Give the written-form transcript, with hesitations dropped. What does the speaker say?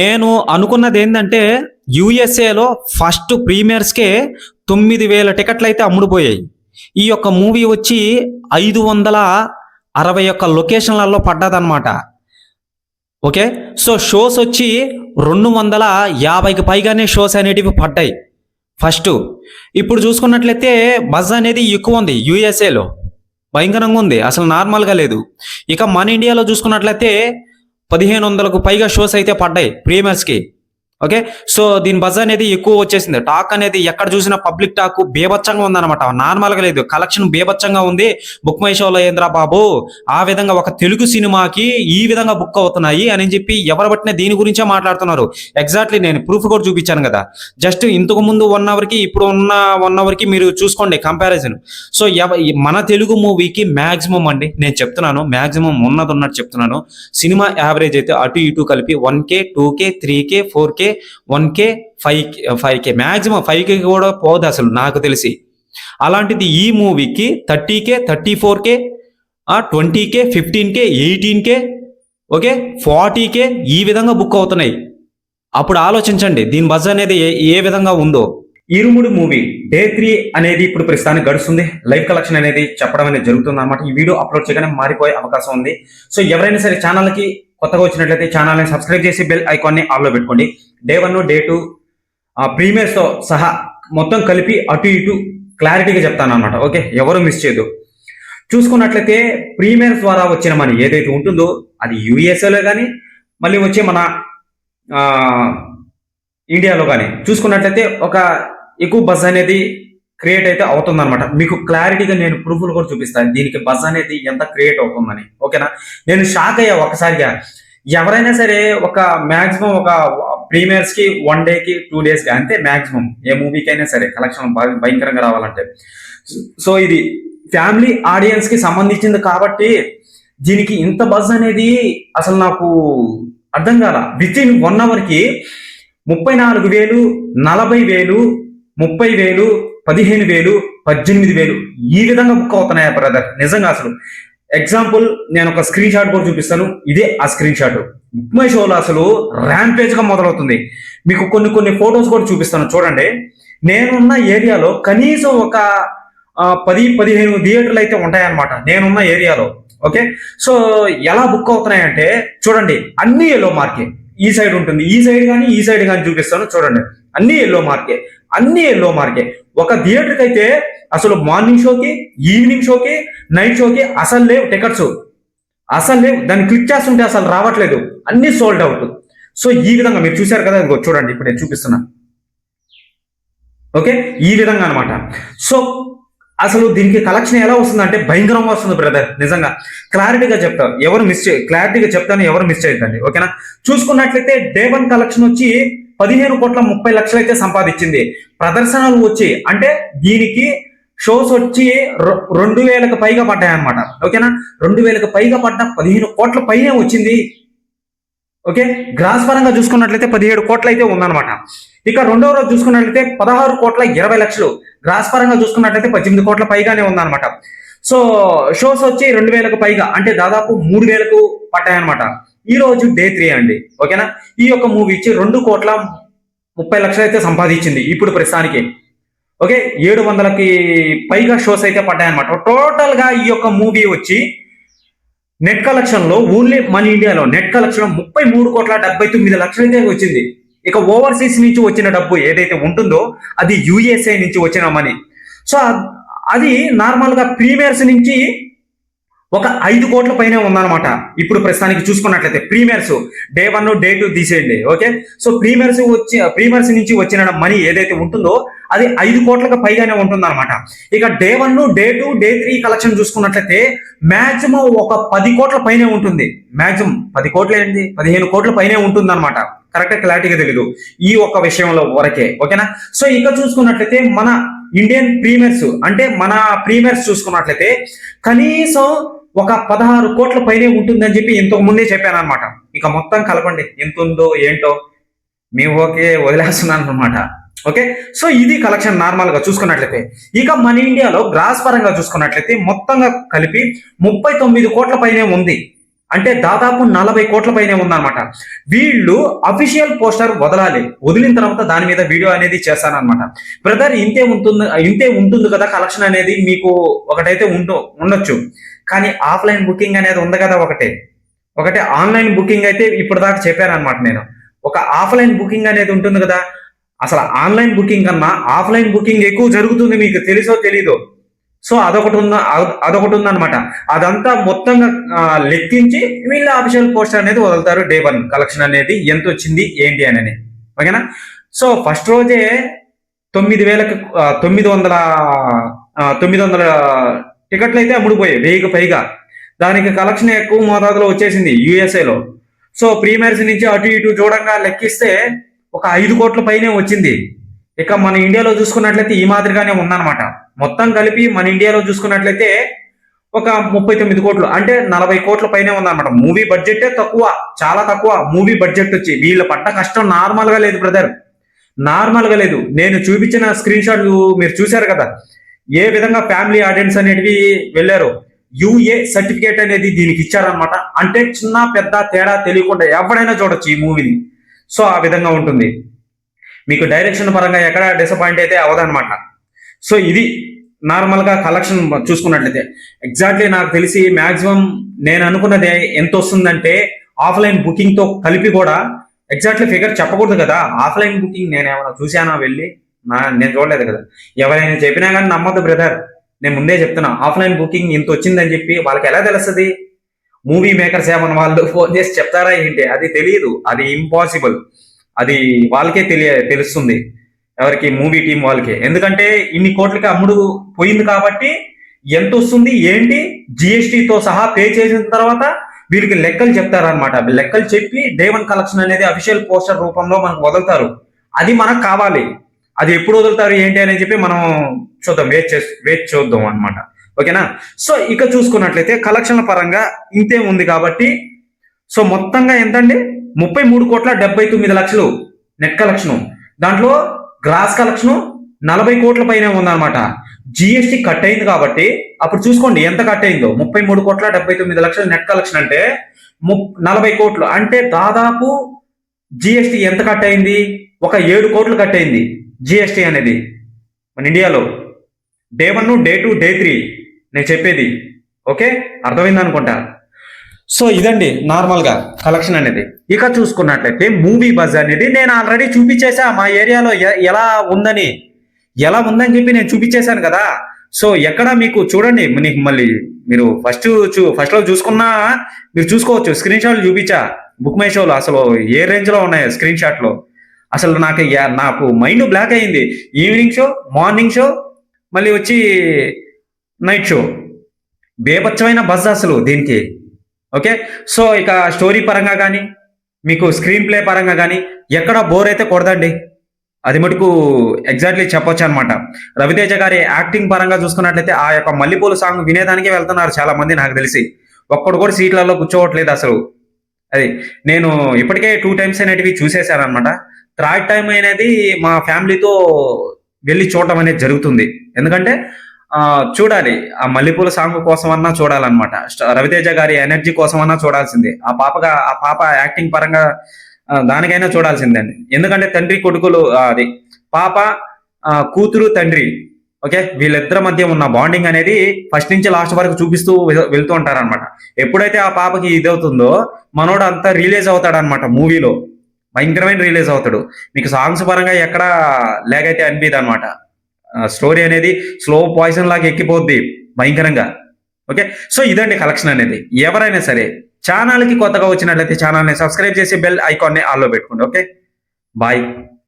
నేను అనుకున్నది ఏంటంటే యుఎస్ఏలో ఫస్ట్ ప్రీమియర్స్కే 9,000 టికెట్లు అయితే అమ్ముడుపోయాయి. ఈ యొక్క మూవీ వచ్చి 561 లొకేషన్లలో పడ్డదన్నమాట. ఓకే, సో షోస్ వచ్చి 250కి పైగానే షోస్ అనేటివి పడ్డాయి ఫస్ట్. ఇప్పుడు చూసుకున్నట్లయితే బజ్ అనేది ఎక్కువ ఉంది యుఎస్ఏలో, భయంకరంగా ఉంది, అసలు నార్మల్గా లేదు. ఇక మన ఇండియాలో చూసుకున్నట్లయితే 1,500కు పైగా షోస్ అయితే పడ్డాయి ప్రీమియర్స్కి. ఓకే, సో దీని బజ్ అనేది ఎక్కువ వచ్చేసింది. టాక్ అనేది ఎక్కడ చూసినా పబ్లిక్ టాక్ బేబచ్చంగా ఉందన్నమాట, నార్మల్గా లేదు. కలెక్షన్ బేబచ్చంగా ఉంది. బుక్ మై షోలో ఏంద్రా బాబు, ఆ విధంగా ఒక తెలుగు సినిమాకి ఈ విధంగా బుక్ అవుతున్నాయి అని చెప్పి ఎవరు బట్టినా దీని గురించే మాట్లాడుతున్నారు. ఎగ్జాక్ట్లీ నేను ప్రూఫ్ కూడా చూపించాను కదా. జస్ట్ ఇంతకు ముందు 1 అవర్కి ఇప్పుడు ఉన్న 1 అవర్కి మీరు చూసుకోండి కంపారిజన్. సో మన తెలుగు మూవీకి మ్యాక్సిమం అండి, నేను చెప్తున్నాను మ్యాక్సిమం ఉన్నట్టు చెప్తున్నాను, సినిమా యావరేజ్ అయితే అటు ఇటు కలిపి 1K 2K 3K 4K 1K 5K maximum 5K కూడా పోదు అసలు నాకు తెలిసి. అలాంటిది ఈ మూవీకి 30K 34K 20K 15K 18K okay 40K ఈ విధంగా బుక్ అవుతున్నాయి. అప్పుడు ఆలోచించండి దీని బజ్ అనేది ఏ విధంగా ఉందో. ఇరుముడి మూవీ డే 3 అనేది ఇప్పుడు ప్రస్తుతానికి గడుస్తుంది. లైవ్ కలెక్షన్ అనేది చెప్పడం అనేది జరుగుతుంది అనమాట. ఈ వీడియో అప్లోడ్ చేయగానే మారిపోయే అవకాశం ఉంది. సో ఎవరైనా సరే ఛానల్కి కొత్తగా వచ్చినట్లయితే ఛానల్ని సబ్స్క్రైబ్ చేసి బెల్ ఐకాన్ని ఆన్లో పెట్టుకోండి. డే 1 డే 2 ప్రీమియర్స్తో సహా మొత్తం కలిపి అటు ఇటు క్లారిటీగా చెప్తాను అనమాట. ఓకే, ఎవరు మిస్ చేయదు. చూసుకున్నట్లయితే ప్రీమియర్స్ ద్వారా వచ్చిన మనీ ఏదైతే ఉంటుందో అది యుఎస్ఏలో కానీ మళ్ళీ వచ్చే మన ఇండియాలో కానీ చూసుకున్నట్లయితే ఒక ఎక్కువ బజ్ అనేది క్రియేట్ అయితే అవుతుందన్నమాట. మీకు క్లారిటీగా నేను ప్రూఫ్లు కూడా చూపిస్తాను దీనికి బజ్ అనేది ఎంత క్రియేట్ అవుతుందని. ఓకేనా, నేను షాక్ అయ్యా ఒక్కసారిగా. ఎవరైనా సరే ఒక మ్యాక్సిమం ఒక ప్రీమియర్స్కి 1 డేకి 2 డేస్కి అంతే మ్యాక్సిమం, ఏ మూవీకి అయినా సరే కలెక్షన్ భయంకరంగా రావాలంటే. సో ఇది ఫ్యామిలీ ఆడియన్స్కి సంబంధించింది కాబట్టి దీనికి ఇంత బజ్ అనేది అసలు నాకు అర్థం కాల. విత్ ఇన్ 1 అవర్కి 34,000 40,000 30,000 15,000 18,000 ఈ విధంగా బుక్ అవుతున్నాయా బ్రదర్ నిజంగా. అసలు ఎగ్జాంపుల్ నేను ఒక స్క్రీన్ షాట్ కూడా చూపిస్తాను. ఇదే ఆ స్క్రీన్ షాట్. బుక్ మై షోలో అసలు ర్యాంపేజ్ గా మొదలవుతుంది. మీకు కొన్ని ఫొటోస్ కూడా చూపిస్తాను చూడండి. నేనున్న ఏరియాలో కనీసం ఒక 10-15 థియేటర్లు అయితే ఉంటాయన్నమాట నేనున్న ఏరియాలో. ఓకే, సో ఎలా బుక్ అవుతున్నాయంటే చూడండి, అన్ని ఎల్లో మార్కే. ఈ సైడ్ ఉంటుంది, ఈ సైడ్ కానీ ఈ సైడ్ కానీ చూపిస్తాను చూడండి. అన్ని ఎల్లో మార్కే. ఒక థియేటర్కి అయితే అసలు మార్నింగ్ షోకి ఈవినింగ్ షోకి నైట్ షోకి అసలు లేవు టికెట్స్, అసలు లేవు. దాన్ని క్లిక్ చేస్తుంటే అసలు రావట్లేదు, అన్ని సోల్డ్ అవుట్. సో ఈ విధంగా మీరు చూశారు కదా, చూడండి ఇప్పుడు నేను చూపిస్తున్నా. ఓకే, ఈ విధంగా అనమాట. సో అసలు దీనికి కలెక్షన్ ఎలా వస్తుందంటే భయంకరంగా వస్తుంది బ్రదర్ నిజంగా. క్లారిటీగా చెప్తాను, క్లారిటీగా చెప్తాను, ఎవరు మిస్ చేయొద్దండి. ఓకేనా, చూసుకున్నట్లయితే డే 1 కలెక్షన్ వచ్చి 15,30,00,000 అయితే సంపాదించింది. ప్రదర్శనలు వచ్చి అంటే దీనికి షోస్ వచ్చి 2,000కి పైగా పడ్డాయన్నమాట. ఓకేనా, 2,000కి పైగా పడ్డ 15 కోట్ల పైనే వచ్చింది. ఓకే, గ్రాస్ పరంగా చూసుకున్నట్లయితే 17 కోట్లు అయితే ఉందన్నమాట. ఇక రెండవ రోజు చూసుకున్నట్లయితే 16,20,00,000, గ్రాస్ పరంగా చూసుకున్నట్లయితే 18 కోట్ల పైగానే ఉందన్నమాట. సో షోస్ వచ్చి 2,000కు పైగా అంటే దాదాపు 3,000కు పడ్డాయన్నమాట. ఈ రోజు డే 3 అండి. ఓకేనా, ఈ యొక్క మూవీ ఇచ్చి 2,30,00,000 అయితే సంపాదించింది ఇప్పుడు ప్రస్తుతానికి. ఓకే, 700కి పైగా షోస్ అయితే పడ్డాయన్నమాట. టోటల్ గా ఈ యొక్క మూవీ వచ్చి నెట్ కలెక్షన్ లో ఓన్లీ మన ఇండియాలో నెట్ కలెక్షన్ 33,79,00,000 అయితే వచ్చింది. ఇక ఓవర్సీస్ నుంచి వచ్చిన డబ్బు ఏదైతే ఉంటుందో అది యుఎస్ఏ నుంచి వచ్చిన మనీ. సో అది నార్మల్ గా ప్రీమియర్స్ నుంచి ఒక 5 కోట్ల పైనే ఉందన్నమాట ఇప్పుడు ప్రస్తుతానికి చూసుకున్నట్లయితే. ప్రీమియర్స్ డే 1 డే 2 తీసేయండి. ఓకే, సో ప్రీమియర్స్ నుంచి వచ్చిన మనీ ఏదైతే ఉంటుందో అది 5 కోట్లకు పైగానే ఉంటుందన్నమాట. ఇక డే 1 డే 2 డే 3 కలెక్షన్ చూసుకున్నట్లయితే మాక్సిమం ఒక 10 కోట్ల పైనే ఉంటుంది. మాక్సిమం 10 కోట్లు ఏంటి 15 కోట్ల పైనే ఉంటుంది అనమాట. కరెక్ట్ క్లారిటీగా తెలీదు ఈ ఒక్క విషయంలో వరకే. ఓకేనా, సో ఇక చూసుకున్నట్లయితే మన ఇండియన్ ప్రీమియర్స్ అంటే మన ప్రీమియర్స్ చూసుకున్నట్లయితే కనీసం ఒక 16 కోట్ల పైనే ఉంటుందని చెప్పి ఇంతకు ముందే చెప్పాను అనమాట. ఇక మొత్తం కలపండి ఎంత ఉందో ఏంటో మేము ఓకే వదిలేస్తున్నాను అనమాట. ఓకే, సో ఇది కలెక్షన్ నార్మల్ గా చూసుకున్నట్లయితే. ఇక మన ఇండియాలో గ్రాస్ పరంగా చూసుకున్నట్లయితే మొత్తంగా కలిపి 39 కోట్ల పైనే ఉంది. అంటే దాదాపు 40 కోట్ల పైనే ఉందన్నమాట. వీళ్ళు అఫీషియల్ పోస్టర్ వదలాలి, వదిలిన తర్వాత దాని మీద వీడియో అనేది చేస్తానన్నమాట. బ్రదర్ ఇంతే ఉంటుంది కదా కలెక్షన్ అనేది మీకు ఒకటైతే ఉండొచ్చు, కానీ ఆఫ్లైన్ బుకింగ్ అనేది ఉంది కదా ఒకటే ఆన్లైన్ బుకింగ్ అయితే ఇప్పుడు దాకా చెప్పానమాట. నేను ఒక ఆఫ్లైన్ బుకింగ్ అనేది ఉంటుంది కదా, అసలు ఆన్లైన్ బుకింగ్ కన్నా ఆఫ్లైన్ బుకింగ్ ఎక్కువ జరుగుతుంది, మీకు తెలుసో తెలీదో. సో అదొకటి ఉందన్నమాట. అదంతా మొత్తంగా లెక్కించి వీళ్ళ అఫీషియల్ పోస్టర్ అనేది వదులుతారు. డే 1 కలెక్షన్ అనేది ఎంత వచ్చింది ఏంటి అని, ఓకేనా. సో ఫస్ట్ రోజే 900 టికెట్లు అయితే అమ్ముడుపోయాయి, 1000కి పైగా. దానికి కలెక్షన్ ఎక్కువ మోతాదులో వచ్చేసింది యుఎస్ఏలో. సో ప్రీమియర్స్ నుంచి అటు ఇటు చూడంగా లెక్కిస్తే ఒక 5 కోట్ల పైనే వచ్చింది. ఇక మన ఇండియాలో చూసుకున్నట్లయితే ఈ మాదిరిగానే ఉందన్నమాట. మొత్తం కలిపి మన ఇండియాలో చూసుకున్నట్లయితే ఒక 39 కోట్లు, అంటే 40 కోట్ల పైనే ఉందన్నమాట. మూవీ బడ్జెట్ తక్కువ, చాలా తక్కువ మూవీ బడ్జెట్ వచ్చి. వీళ్ళ పడ్డ కష్టం నార్మల్ గా లేదు బ్రదర్, నార్మల్ గా లేదు. నేను చూపించిన స్క్రీన్ షాట్లు మీరు చూశారు కదా, ఏ విధంగా ఫ్యామిలీ ఆడియన్స్ అనేటివి వెళ్ళారు. యుఏ సర్టిఫికేట్ అనేది దీనికి ఇచ్చారనమాట. అంటే చిన్న పెద్ద తేడా తెలియకుండా ఎవరైనా చూడొచ్చు ఈ మూవీని. సో ఆ విధంగా ఉంటుంది. మీకు డైరెక్షన్ పరంగా ఎక్కడ డిసప్పాయింట్ అయితే అవదనమాట. సో ఇది నార్మల్ గా కలెక్షన్ చూసుకున్నట్లయితే ఎగ్జాక్ట్లీ నాకు తెలిసి మాక్సిమం నేను అనుకున్నది ఎంత వస్తుందంటే, ఆఫ్లైన్ బుకింగ్ తో కలిపి కూడా ఎగ్జాక్ట్లీ ఫిగర్ చెప్పకూడదు కదా. ఆఫ్లైన్ బుకింగ్ నేను ఏమైనా చూసానా వెళ్ళి, నేను చూడలేదు కదా. ఎవరైనా చెప్పినా కానీ నమ్మద్దు బ్రదర్, నేను ముందే చెప్తున్నా. ఆఫ్లైన్ బుకింగ్ ఇంత వచ్చిందని చెప్పి వాళ్ళకి ఎలా తెలుస్తుంది? మూవీ మేకర్స్ ఏమన్నా వాళ్ళు ఫోన్ చేసి చెప్తారా ఏంటి? అది తెలియదు, అది ఇంపాసిబుల్. అది వాళ్ళకే తెలుస్తుంది, ఎవరికి? మూవీ టీం వాళ్ళకి. ఎందుకంటే ఇన్ని కోట్లకి అమ్ముడు పోయింది కాబట్టి ఎంత వస్తుంది ఏంటి జిఎస్టీతో సహా పే చేసిన తర్వాత వీళ్ళకి లెక్కలు చెప్తారనమాట. లెక్కలు చెప్పి డే 1 కలెక్షన్ అనేది అఫీషియల్ పోస్టర్ రూపంలో మనకు వదులుతారు. అది మనకు కావాలి. అది ఎప్పుడు వదులుతారు ఏంటి అని చెప్పి మనం చూద్దాం, వెయిట్ చూద్దాం అనమాట, ఓకేనా. సో ఇక చూసుకున్నట్లయితే కలెక్షన్ల పరంగా ఇంతే ఉంది కాబట్టి, సో మొత్తంగా ఎంతండి? 33,79,00,000 నెట్ కలెక్షన్. దాంట్లో గ్రాస్ కలెక్షన్ 40 కోట్ల పైన ఉందన్నమాట. జిఎస్టీ కట్ అయింది కాబట్టి అప్పుడు చూసుకోండి ఎంత కట్ అయిందో. 33,79,00,000 నెట్ కలెక్షన్ అంటే 40 కోట్లు అంటే దాదాపు జిఎస్టీ ఎంత కట్ అయింది? ఒక 7 కోట్లు కట్ అయింది జిఎస్టీ అనేది మన ఇండియాలో. డే 1, డే 2, డే 3 నేను చెప్పేది, ఓకే, అర్థమైంది అనుకుంటా. సో ఇదండి నార్మల్ గా కలెక్షన్ అనేది. ఇక చూసుకున్నట్లయితే మూవీ బజ్ అనేది నేను ఆల్రెడీ చూపించేసా మా ఏరియాలో ఎలా ఉందని చెప్పి నేను చూపించేశాను కదా. సో ఎక్కడ మీకు చూడండి, మీకు మళ్ళీ మీరు ఫస్ట్ లో చూసుకున్నా మీరు చూసుకోవచ్చు. స్క్రీన్ షాట్లు చూపించా బుక్ మై షోలో, అసలు ఏ రేంజ్ లో ఉన్నాయి స్క్రీన్ షాట్లో. అసలు నాకు మైండ్ బ్లాక్ అయింది. ఈవినింగ్ షో, మార్నింగ్ షో, మళ్ళీ వచ్చి నైట్ షో, బేబచ్చమైన బజ్ అసలు దీనికి, ఓకే. సో ఇక స్టోరీ పరంగా కానీ మీకు స్క్రీన్ ప్లే పరంగా కానీ ఎక్కడ బోర్ అయితే కొడదండి, అది మటుకు ఎగ్జాక్ట్లీ చెప్పొచ్చు అనమాట. రవితేజ గారి యాక్టింగ్ పరంగా చూసుకున్నట్లయితే ఆ యొక్క మల్లెపూల సాంగ్ వినేదానికే వెళ్తున్నారు చాలా మంది నాకు తెలిసి. ఒక్కడు కూడా సీట్లలో కూర్చోవట్లేదు అసలు. అది నేను ఇప్పటికే 2 times అనేటివి చూసేసాను అనమాట. 3rd time అనేది మా ఫ్యామిలీతో వెళ్ళి చూడటం అనేది జరుగుతుంది. ఎందుకంటే చూడాలి, ఆ మల్లెపూల సాంగ్ కోసం అన్నా చూడాలన్నమాట. రవితేజ గారి ఎనర్జీ కోసం అన్నా చూడాల్సిందే. ఆ పాప యాక్టింగ్ పరంగా దానికైనా చూడాల్సిందే అండి. ఎందుకంటే తండ్రి కొడుకులు, అది పాప కూతురు తండ్రి, ఓకే, వీళ్ళిద్దరి మధ్య ఉన్న బాండింగ్ అనేది ఫస్ట్ నుంచి లాస్ట్ వరకు చూపిస్తూ వెళ్తూ ఉంటారనమాట. ఎప్పుడైతే ఆ పాపకి ఇదవుతుందో మనోడు అంతా రిలీజ్ అవుతాడనమాట మూవీలో, భయంకరమైన రిలీజ్ అవుతాడు. మీకు సాంగ్స్ పరంగా ఎక్కడ లేగైతే అనిపిది అనమాట. స్టోరీ అనేది స్లో పాయిజన్ లాగా ఎక్కిపోద్ది భయంకరంగా, ఓకే. సో ఇదండి కలెక్షన్ అనేది. ఎవరైనా సరే ఛానల్కి కొత్తగా వచ్చినట్లయితే ఛానల్ని సబ్స్క్రైబ్ చేసి బెల్ ఐకాన్ని ఆన్లో పెట్టుకోండి, ఓకే. బాయ్.